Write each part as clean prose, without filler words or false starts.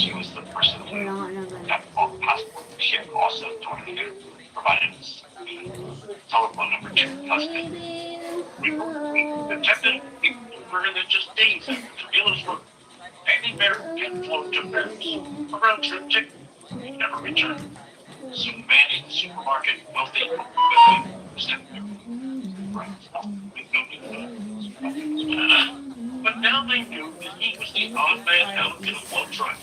she was the person who Wala nga naman. got all the passport. She had also told me to provided us the telephone number to the husband. The attendant were in there just days after the dealers were any better and flown to Paris. A round trip ticket. He never returned. So manning the supermarket, wealthy, stepped there. But now they knew that he was the odd man out in a blow truck.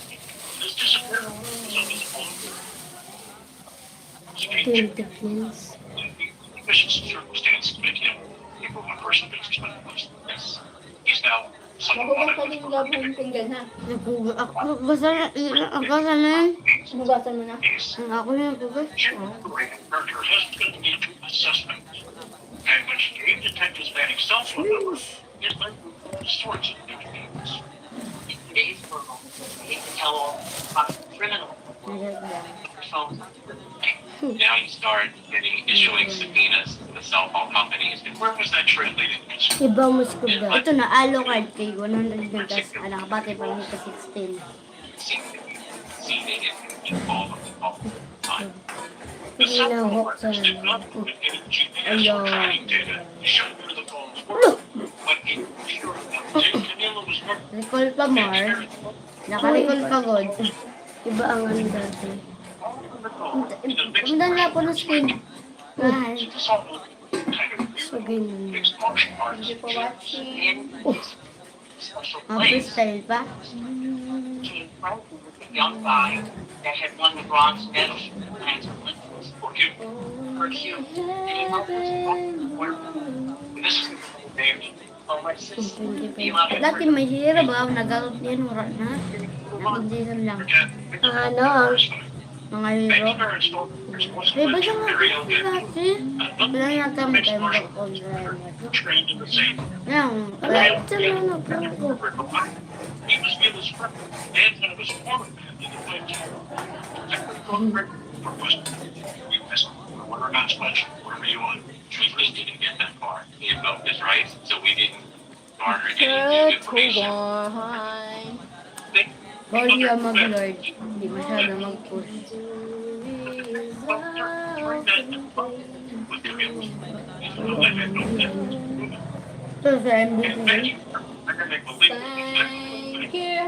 His disappearance was of his own strange. 20 pills. Vicious circumstance make him a one person business when it was this. He's now someone Mahugas ka wanted din to gab ng pinggan ha. Nagpugas. Ako, basta na, agasan na yun. Hugasan mo na. Ako yung nagpugas. her husband into a suspect. And when she gave detectives Manning's cell phone number, it led to all sorts of new things. Days for he can tell about the criminal phone. Now you start issuing subpoenas to the cell phone companies. And where was that translated to? Ibang muskud daw. Ito na, alo card kay 100 pesos. Anak, pati pa lang ito 16. Seeing it involved all the time. The Hindi cell na phone hook sa... workers did not put any GPS or tracking data to show where the phones were. But in pure Camilla was working. Recall pa, Mar. Naka-recall pa, God. Iba ang ano dati. Kumanda na po ng screen. Mahal. So, ganyan. Thank you for watching. Ang freestyle pa. Came from a young guy that had won the bronze medal at the Olympics for Hugh. And he helped us This is the Oh, my sister. Dati may hira ba? Nagalot niya nura na. Nakundisan lang. Ano? Mga hero. Diba siya nga dati? Bilang yata mo tayo mag-online. Yan. Alam siya na nagpapag. He was with his friend, and one of his former whether or not much, whatever you want. We really didn't get that far. He invoked his rights, so we didn't garner any new information. Bawal siya mag-lord. Hindi masyado mag-push. So, sa MVP. Thank you.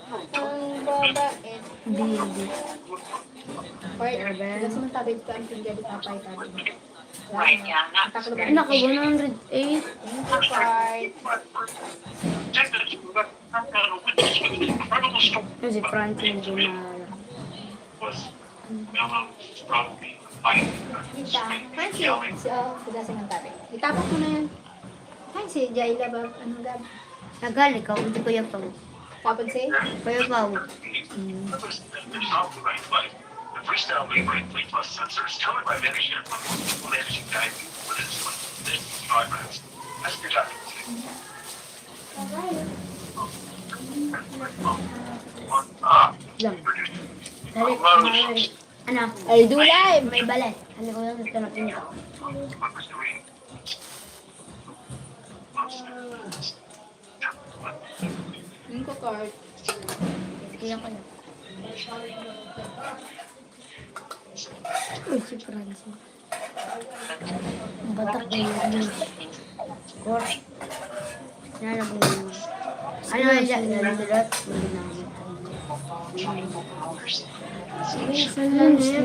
Ang babae. Hindi. Alright, hugas mo tabit ko ang pinggan ni Papay tabi. Right, yeah, not Naka 108. Papay. Kasi Francis hindi na... Kita. Hansi. Hugasan ng tabi. Itapok mo na yan. Hansi, Jaila ba? Ano gab? Nagal, ikaw. Hindi ko yung pag... Tapos si? Kuya Pao. The freestyle Libre 3 Plus sensors tailored by managing guide with its 5 minutes. That's your time. Lang. Dali, kumari. Ano? Ay, do live! May balat. Ano ko yung ito na pinito? Yung ko card. Kaya ko na. Uy, si Francis. Ang batak na yun. Course. Nalabong mo. Ano ay dyan? Nalabot. Saan lang niya?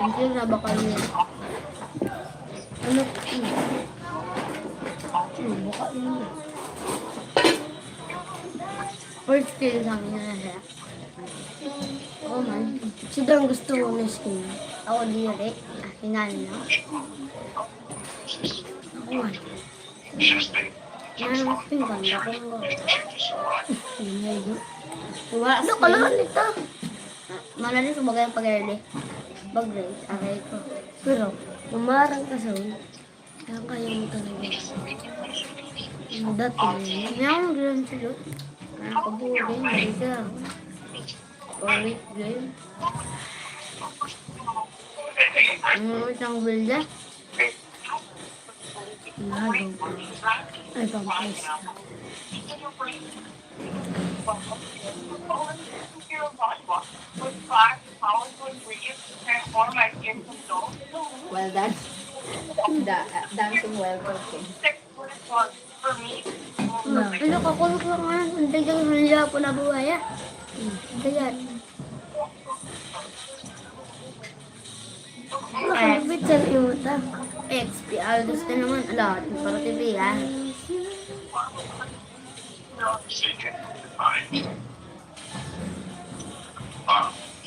Hindi na baka niya. Ano? Baka niya. First skill lang niya na siya. Oh man. Sobrang gusto mo ng skin. Ako direct. Hinaan na. Ako man. Yan ang skin. Ganda ko nga. Ano ka lang nito? Malalim sa bagay ang pag-early. Bag-rate. Aray ko. Pero, umarang ka sa ulo. Kaya kaya mo talaga. Ang dati na yun. May akong grand silot. Nakakabuo din. Hindi ka. Wait, game. Ano isang bilda? Nagaw ko. Ay, pampayos ka. class in Hollywood where you transform ideas into adults. Well done. Dancing well talking. For me, Ano ka ko nga? Ang dagang hula po na buhay ah. Dagan. Nakakabit sa imuta. XP Aldous na naman. Lahat ng para TV ah.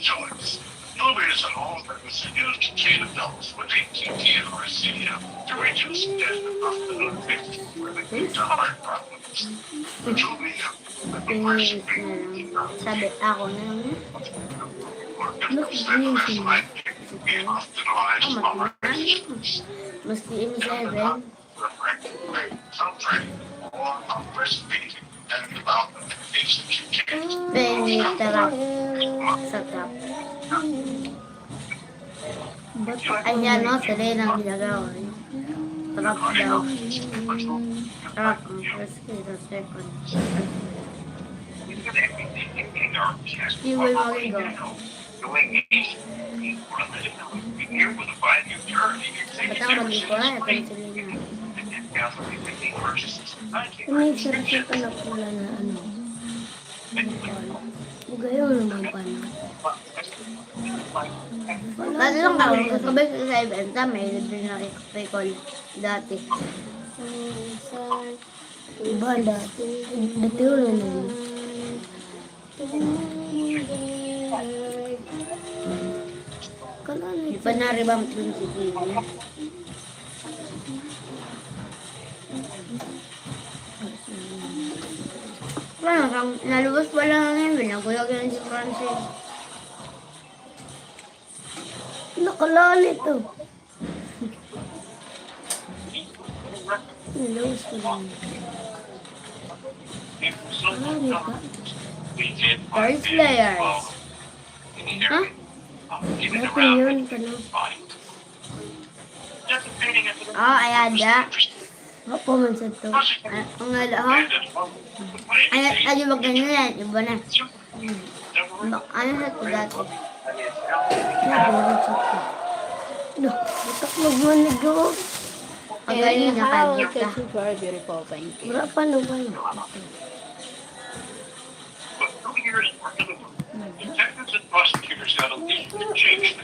Choice. Elevators at home that was used to train adults with ATT and RCM to reduce death across the Northeast where they can heart problems. Truly, the worst thing Sabi ako na lang. or specialized life being hospitalized or Maski M7. something or breastfeeding and development patients you can't. Pengi tarap. Sa trap. Ayan no, sila yun ang ginagawa. Trap daw. Trap ang first kid o second. Yung may magigawa. Ba't ako nandito na? Ito yung sila na. May sarap anak wala na ano. Gayon naman pa na. Dati lang ako, kasabay ko sa event, may libre na recall dati. Iba dati. Dati wala na yun. Iba na revamp dun si TV. Parang nalubos pa lang ngayon, binagulog na si Francis. Nakalali to. Nalubos pa lang. Nakalali ka. First players. Ha? Ano yun ka na? Ayan da. Ako man sa to. Ang nala ha? Ay, wag ganyan yan. Iba na. Ano sa to dati? Nabuhan sa to. Butak magmanig ako. Ang galing na kagit ka. Very beautiful, thank you. Mura pa naman. Detectives and prosecutors got a lead to change it.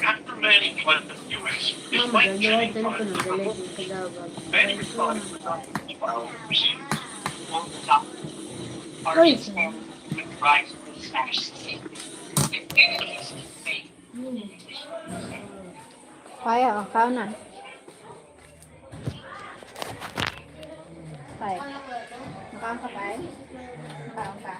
After Manny fled the U.S., his Mama, wife gagawa Jenny ito na ko filed ng for galing divorce. sa dawag. Manny responded with documents filed overseas. on the top. Artists and the rise of the Spanish city. Kaya, kao na. Kaya. Nakaang ka kaya? Nakaang ka.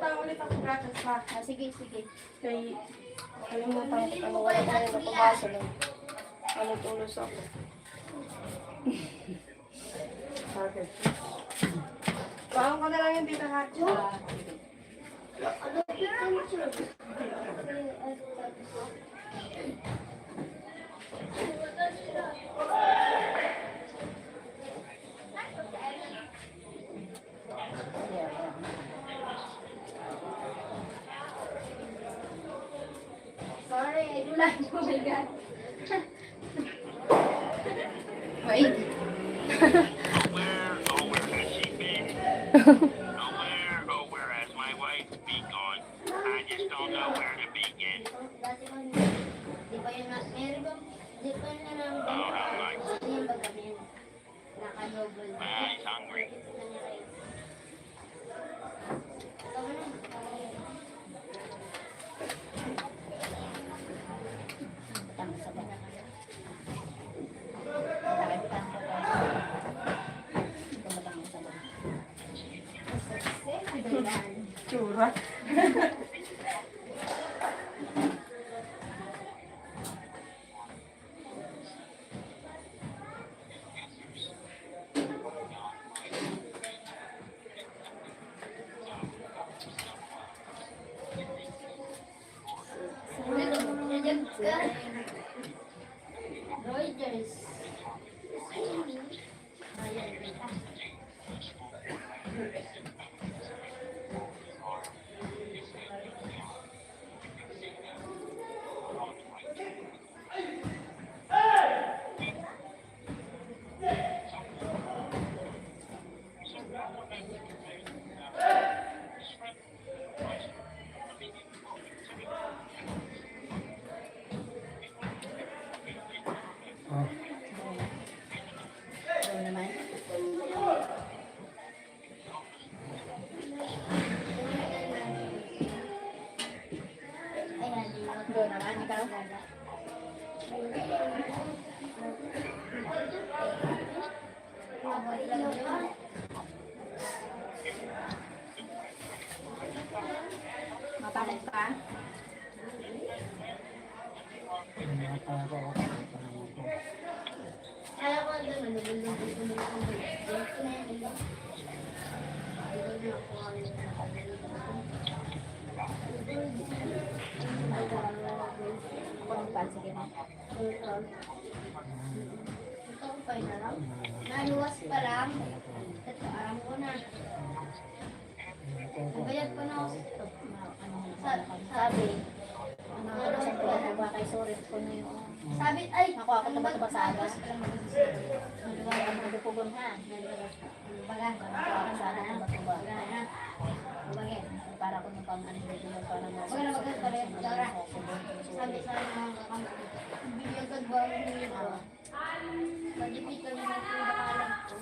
Punta ulit ako gatas ma. Sige, sige. Kay kalimutan ko ano wala na rin napabasa lang. Ano tulos ako. Okay. Parang ko na lang yung tita Hacho. Sorry, I do like you. Oh my God. Wait. Where has she been? Where has my wife been gone? I just don't know where to begin. Dati ko, di pa yun na, meron ba, di pa yun na lang ba, dati yung baga yun, naka-double. My eye's hungry. Tama na. Tama sa baga. Nakakitang ko tayo. Tumatang sa baga. Tsura. Reuters. Ano naman? Doon naman, ikaw? Mapalit pa? Kaya ko doon, nalulungkot ko na ako. Ako nagpan, sige na. Ito ko pa na lang. Naluwas pa lang. Ito, aram ko na. Nabayad ko na ako sa ito. Sabi, Ba kay sorry ko na yung... sabi, ay, Ako tuba-tuba sa agas. Baga, Nagpupugon ha. baga, Sa agas na matuba. Para ko nung pang-ano dito yung parang baga na baga, pala yung Dora. Sabi sa mga kakampi, bibigyan ka ba yung nito? Pag-ipitan mo na ito, baka alam ko.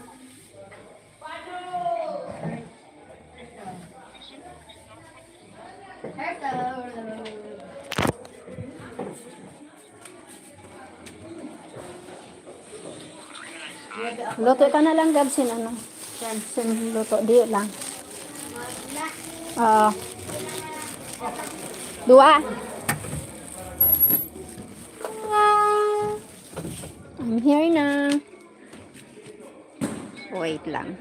Luto ka na lang, Gabsin, ano? Sin luto, di lang. Dua. I'm here na. Wait lang.